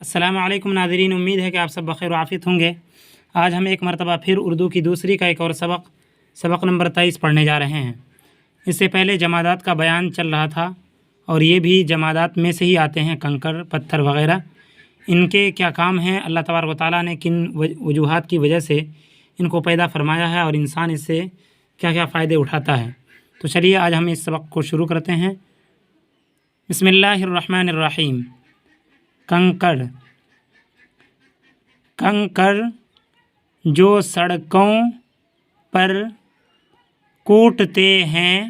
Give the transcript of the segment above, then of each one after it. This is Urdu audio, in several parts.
السلام علیکم ناظرین، امید ہے کہ آپ سب بخیر و عافیت ہوں گے۔ آج ہم ایک مرتبہ پھر اردو کی دوسری کا ایک اور سبق نمبر 23 پڑھنے جا رہے ہیں۔ اس سے پہلے جمادات کا بیان چل رہا تھا اور یہ بھی جمادات میں سے ہی آتے ہیں، کنکر، پتھر وغیرہ۔ ان کے کیا کام ہیں، اللہ تبارک و تعالیٰ نے کن وجوہات کی وجہ سے ان کو پیدا فرمایا ہے اور انسان اس سے کیا کیا فائدے اٹھاتا ہے۔ تو چلیے آج ہم اس سبق کو شروع کرتے ہیں۔ بسم اللہ الرحمن الرحیم۔ کنکر، کنکر جو سڑکوں پر کوٹتے ہیں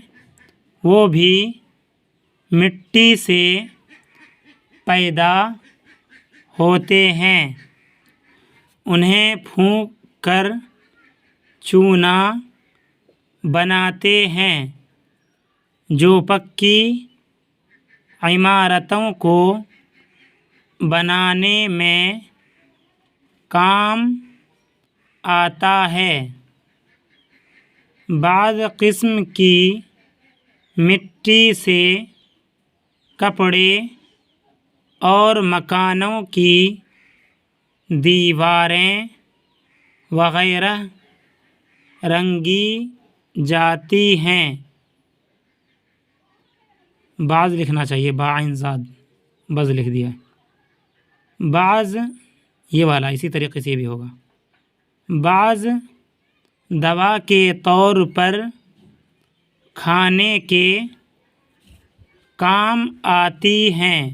وہ بھی مٹی سے پیدا ہوتے ہیں۔ انہیں پھونک کر چونا بناتے ہیں جو پکی عمارتوں کو بنانے میں کام آتا ہے۔ بعض قسم کی مٹی سے کپڑے اور مکانوں کی دیواریں وغیرہ رنگی جاتی ہیں۔ بعض لکھنا چاہیے، باعین زاد بز لکھ دیا۔ بعض یہ والا اسی طریقے سے بھی ہوگا۔ بعض دوا کے طور پر کھانے کے کام آتی ہیں۔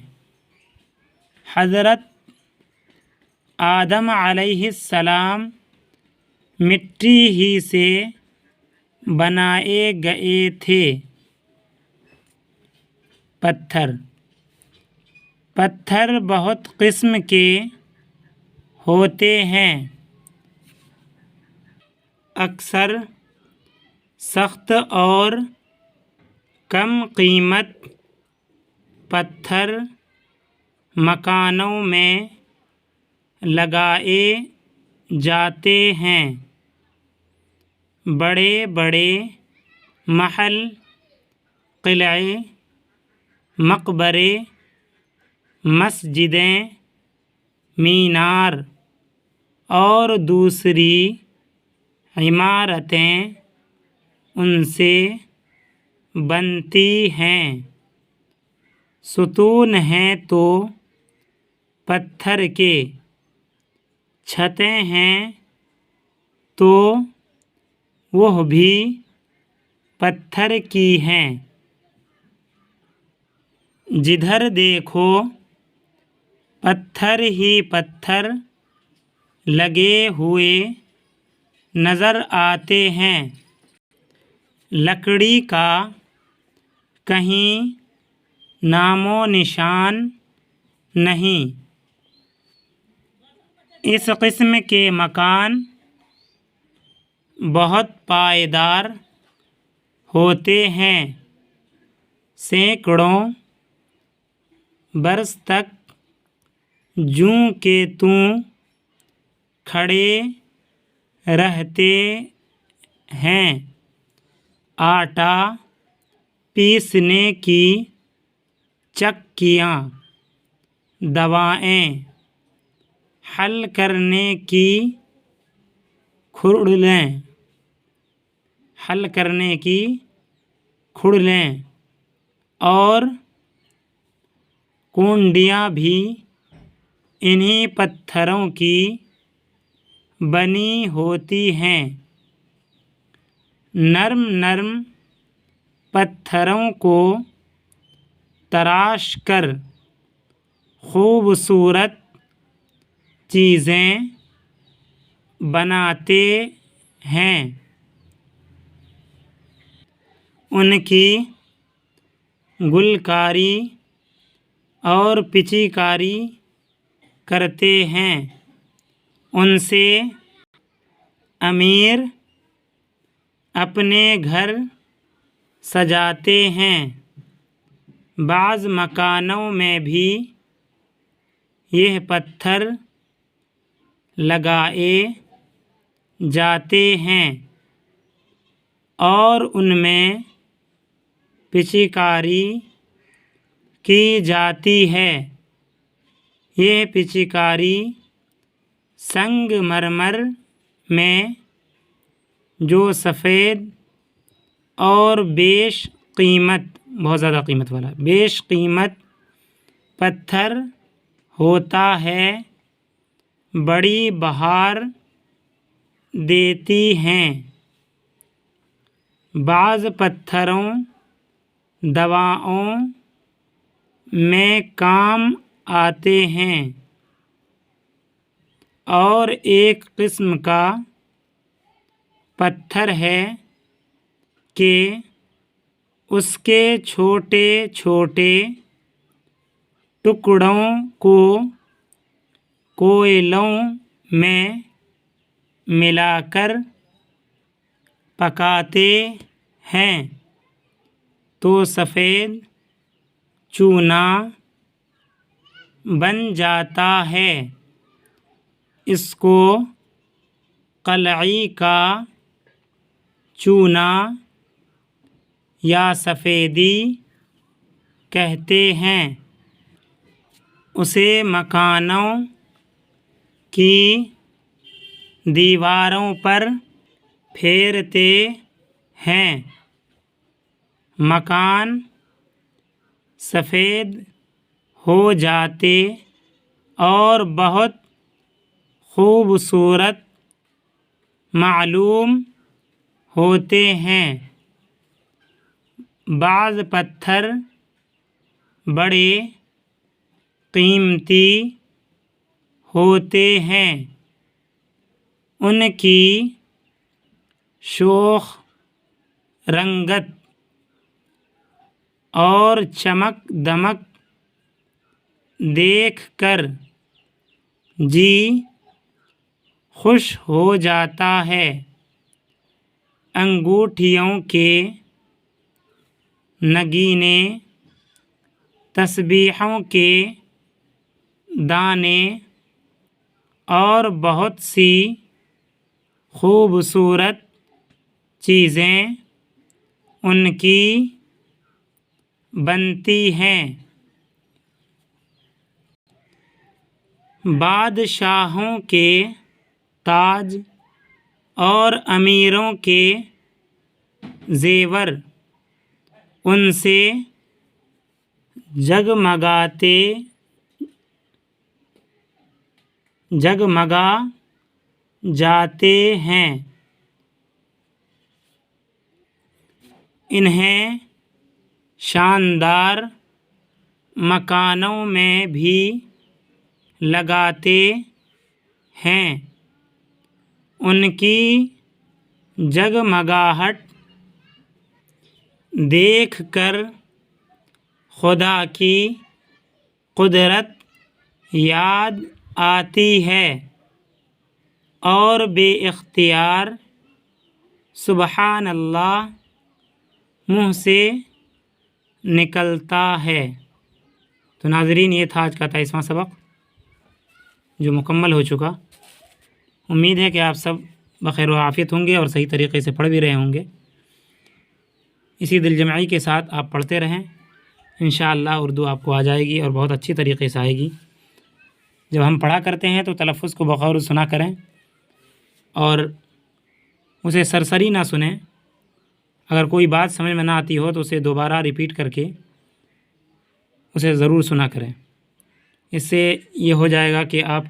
حضرت آدم علیہ السلام مٹی ہی سے بنائے گئے تھے۔ پتھر، پتھر بہت قسم کے ہوتے ہیں۔ اکثر سخت اور کم قیمت پتھر مکانوں میں لگائے جاتے ہیں۔ بڑے بڑے محل، قلعے، مقبرے، مسجدیں، مینار اور دوسری عمارتیں ان سے بنتی ہیں۔ ستون ہیں تو پتھر کے، چھتیں ہیں تو وہ بھی پتھر کی ہیں۔ جدھر دیکھو پتھر ہی پتھر لگے ہوئے نظر آتے ہیں۔ لکڑی کا کہیں نام و نشان نہیں۔ اس قسم کے مکان بہت پائیدار ہوتے ہیں۔ سینکڑوں برس تک جوں کے توں کھڑے رہتے ہیں۔ آٹا پیسنے کی چکیاں، دوائیں حل کرنے کی کھڑلیں اور کنڈیاں بھی انہی پتھروں کی بنی ہوتی ہیں۔ نرم نرم پتھروں کو تراش کر خوبصورت چیزیں بناتے ہیں۔ ان کی گلکاری اور پچیکاری کرتے ہیں۔ ان سے امیر اپنے گھر سجاتے ہیں۔ بعض مکانوں میں بھی یہ پتھر لگائے جاتے ہیں اور ان میں پچیکاری کی جاتی ہے۔ یہ پچیکاری سنگ مرمر میں جو سفید اور بیش قیمت، بہت زیادہ قیمت والا، بیش قیمت پتھر ہوتا ہے، بڑی بہار دیتی ہیں۔ بعض پتھروں دواؤں میں کام آتے ہیں، اور ایک قسم کا پتھر ہے کہ اس کے چھوٹے چھوٹے ٹکڑوں کو کوئلوں میں ملا کر پکاتے ہیں تو سفید چونا بن جاتا ہے۔ اس کو قلعی کا چونا یا سفیدی کہتے ہیں۔ اسے مکانوں کی دیواروں پر پھیرتے ہیں۔ مکان سفید ہو جاتے اور بہت خوبصورت معلوم ہوتے ہیں۔ بعض پتھر بڑے قیمتی ہوتے ہیں، ان کی شوخ رنگت اور چمک دمک دیکھ کر جی خوش ہو جاتا ہے۔ انگوٹھیوں کے نگینے، تسبیحوں کے دانے اور بہت سی خوبصورت چیزیں ان کی بنتی ہیں۔ بادشاہوں کے تاج اور امیروں کے زیور ان سے جگمگا جاتے ہیں۔ انہیں شاندار مکانوں میں بھی لگاتے ہیں۔ ان کی جگمگاہٹ دیکھ کر خدا کی قدرت یاد آتی ہے اور بے اختیار سبحان اللہ منہ سے نکلتا ہے۔ تو ناظرین، یہ تھا آج کا 23واں سبق جو مکمل ہو چکا۔ امید ہے کہ آپ سب بخیر و عافیت ہوں گے اور صحیح طریقے سے پڑھ بھی رہے ہوں گے۔ اسی دل جمعی کے ساتھ آپ پڑھتے رہیں، انشاءاللہ اردو آپ کو آ جائے گی اور بہت اچھی طریقے سے آئے گی۔ جب ہم پڑھا کرتے ہیں تو تلفظ کو بغور سنا کریں اور اسے سرسری نہ سنیں۔ اگر کوئی بات سمجھ میں نہ آتی ہو تو اسے دوبارہ ریپیٹ کر کے اسے ضرور سنا کریں۔ اس سے یہ ہو جائے گا کہ آپ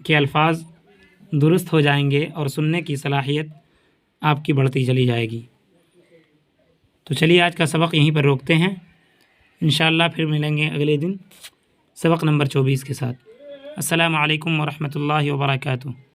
کے الفاظ درست ہو جائیں گے اور سننے کی صلاحیت آپ کی بڑھتی چلی جائے گی۔ تو چلیے آج کا سبق یہیں پر روکتے ہیں، انشاءاللہ پھر ملیں گے اگلے دن سبق نمبر 24 کے ساتھ۔ السلام علیکم ورحمۃ اللہ وبرکاتہ۔